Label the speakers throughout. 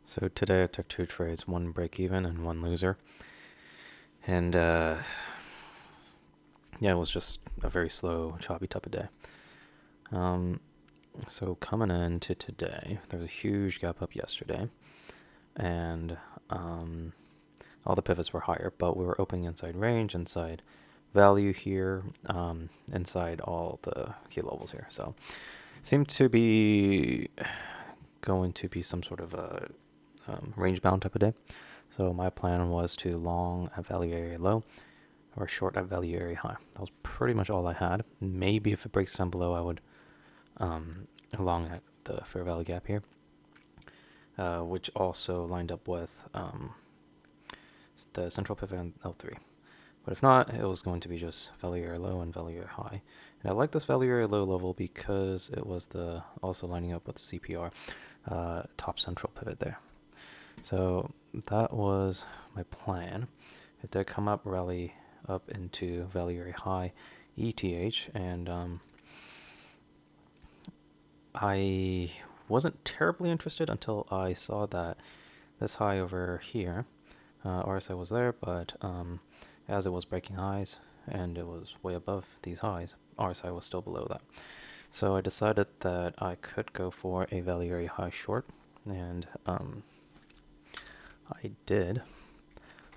Speaker 1: So today I took two trades, one break even and one loser. And yeah, it was just a very slow, choppy type of day. Um, so coming into today, there's a huge gap up yesterday, and all the pivots were higher, but we were opening inside range, inside value here, inside all the key levels here. So seemed to be going to be some sort of a range bound type of day. So my plan was to long at value area low or short at value area high. That was pretty much all I had. Maybe if it breaks down below, I would long at the fair value gap here, which also lined up with the central pivot on L3. But if not, it was going to be just value area low and value area high. And I like this value area low level because it was the also lining up with the CPR top central pivot there. So that was my plan. It did come up, rally up into value area high ETH, and I wasn't terribly interested until I saw that this high over here, RSI was there, but as it was breaking highs and it was way above these highs, RSI was still below that. So I decided that I could go for a value area high short, and I did.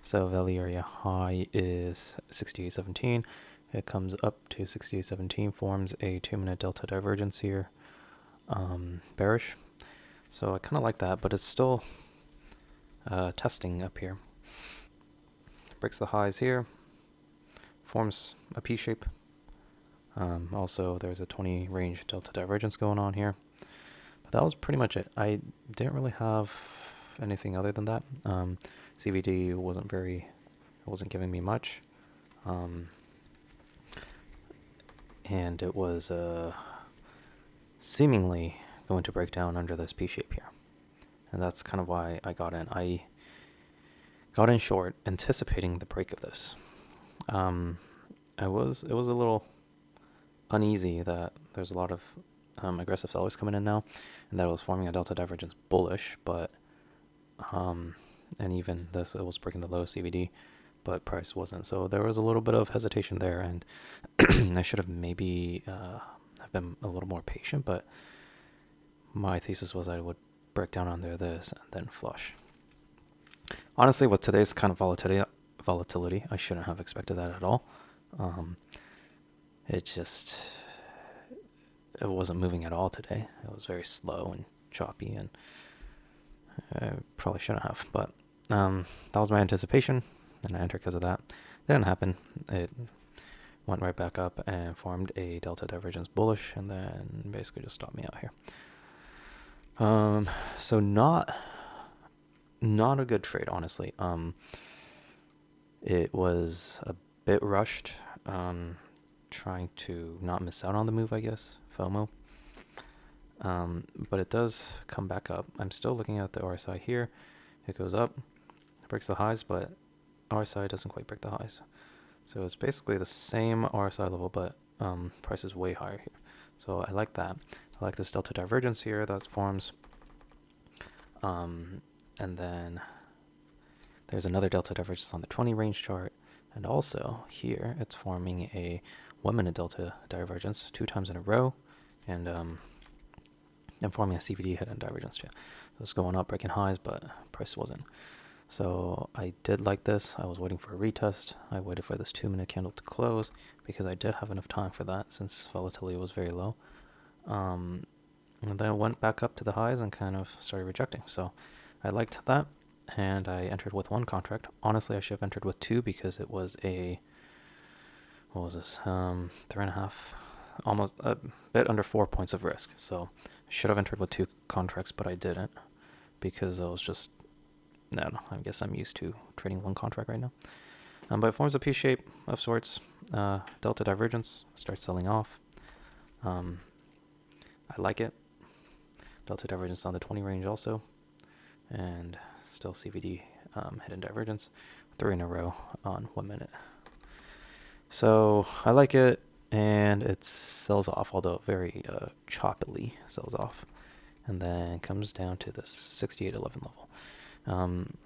Speaker 1: So value area high is 68.17. It comes up to 68.17, forms a 2-minute delta divergence here, bearish. So I kind of like that, but it's still testing up here. Breaks the highs here, forms a P shape. Also, there's a 20 range delta divergence going on here. But that was pretty much it. I didn't really have anything other than that. CVD wasn't giving me much. And it was seemingly going to break down under this P shape here. And that's kind of why I got in. I got in short, anticipating the break of this. It was a little uneasy that there's a lot of aggressive sellers coming in now, and that it was forming a delta divergence bullish, but and even this, it was breaking the low CVD, but price wasn't. So there was a little bit of hesitation there, and I should have maybe have been a little more patient, but my thesis was I would break down under this and then flush. Honestly, with today's kind of volatility, I shouldn't have expected that at all. It wasn't moving at all today. It was very slow and choppy, and I probably shouldn't have. But that was my anticipation, and I entered because of that. It didn't happen. It went right back up and formed a delta divergence bullish, and then basically just stopped me out here. So not a good trade, honestly. It was a bit rushed. Trying to not miss out on the move, I guess. FOMO. But it does come back up. I'm still looking at the RSI here. It goes up, breaks the highs, but RSI doesn't quite break the highs. So it's basically the same RSI level, but price is way higher here. So I like that. I like this delta divergence here that forms. And then there's another delta divergence on the 20 range chart. And also here, it's forming a 1-minute delta divergence 2 times in a row, and forming a CVD hidden divergence too. So it's going up, breaking highs, but price wasn't. So I did like this. I was waiting for a retest. I waited for this 2-minute candle to close because I did have enough time for that since volatility was very low. And then it went back up to the highs and kind of started rejecting. So I liked that, and I entered with 1 contract. Honestly, I should have entered with 2 because it was what was this? 3.5, almost a bit under 4 points of risk. So I should have entered with 2 contracts, but I didn't because I was just, I don't know, I guess I'm used to trading 1 contract right now. But it forms a P shape of sorts. Delta divergence starts selling off. I like it. Delta divergence on the 20 range also, and still CVD hidden divergence, 3 in a row on 1 minute. So I like it, and it sells off, although very choppily sells off. and then comes down to this 68.11 level. And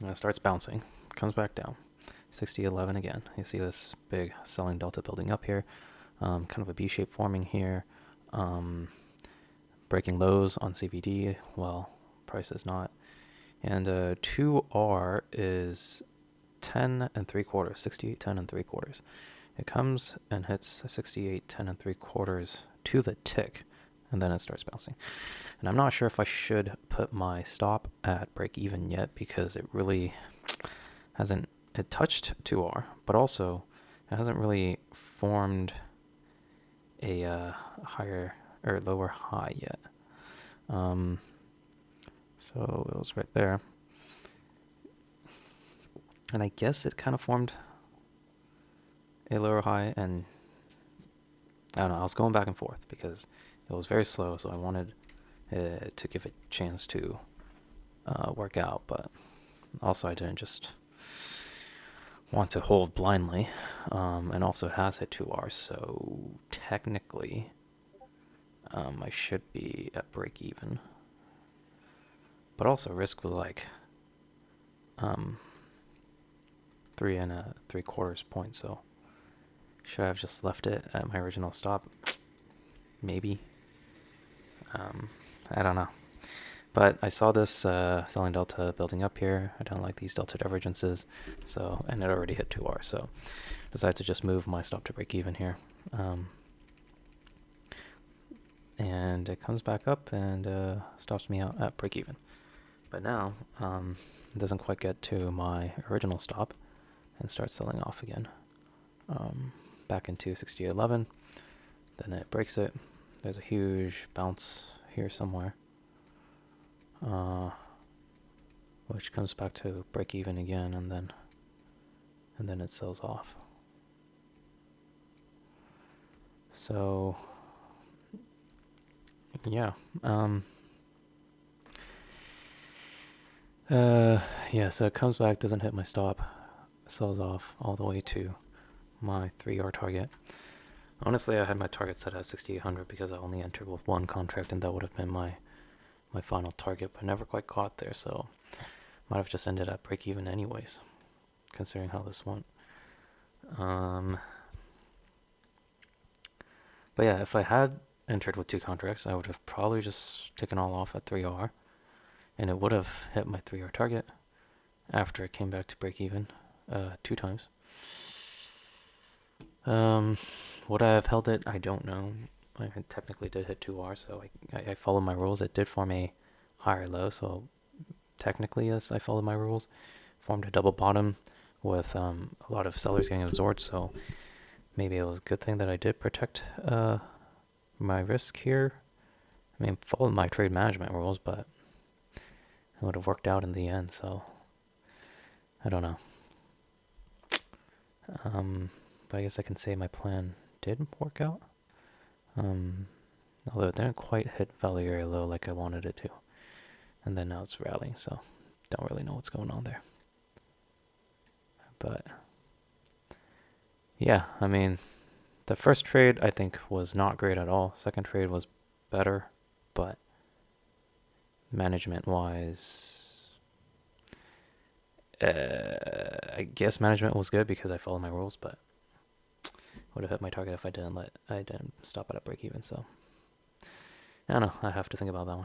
Speaker 1: it starts bouncing, comes back down, 60.11 again. You see this big selling delta building up here, kind of a B shape forming here, breaking lows on CVD. Well, price is not. And 2R is 10 and 3/4, 68, 10 and 3/4. It comes and hits 68, 10 and 3/4 to the tick, and then it starts bouncing. And I'm not sure if I should put my stop at break even yet, because it really hasn't, it touched 2R, but also it hasn't really formed a higher or lower high yet. So it was right there. And I guess it kind of formed a lower high, and I don't know, I was going back and forth because it was very slow, so I wanted to give it a chance to work out, but also I didn't just want to hold blindly, and also it has hit 2R, so technically I should be at break even, but also risk was like 3 3/4 points, so should I have just left it at my original stop? Maybe. I don't know. But I saw this selling delta building up here. I don't like these delta divergences, so, and it already hit 2R, so decided to just move my stop to break even here. And it comes back up and stops me out at break even. But now it doesn't quite get to my original stop and starts selling off again. Back into 68.11. Then it breaks it. There's a huge bounce here somewhere, which comes back to break even again, and then it sells off. So yeah, yeah. So it comes back, doesn't hit my stop, sells off all the way to my 3R target. Honestly, I had my target set at 6,800 because I only entered with one contract, and that would have been my final target, but never quite got there, so might have just ended at break even anyways, considering how this went. But yeah, if I had entered with two contracts, I would have probably just taken all off at 3R, and it would have hit my 3R target after it came back to break even 2 times. Would I have held it? I don't know. I technically did hit 2R, so I followed my rules. It did form a higher low, so technically, yes, I followed my rules. Formed a double bottom with a lot of sellers getting absorbed, so maybe it was a good thing that I did protect my risk here. I mean, followed my trade management rules, but it would have worked out in the end, so I don't know. But I guess I can say my plan did work out. Although it didn't quite hit value area low like I wanted it to. And then now it's rallying, so don't really know what's going on there. But yeah, I mean, the first trade I think was not great at all. Second trade was better, but management wise, I guess management was good because I followed my rules, but would have hit my target if I didn't stop at a break even. So I don't know. I have to think about that one.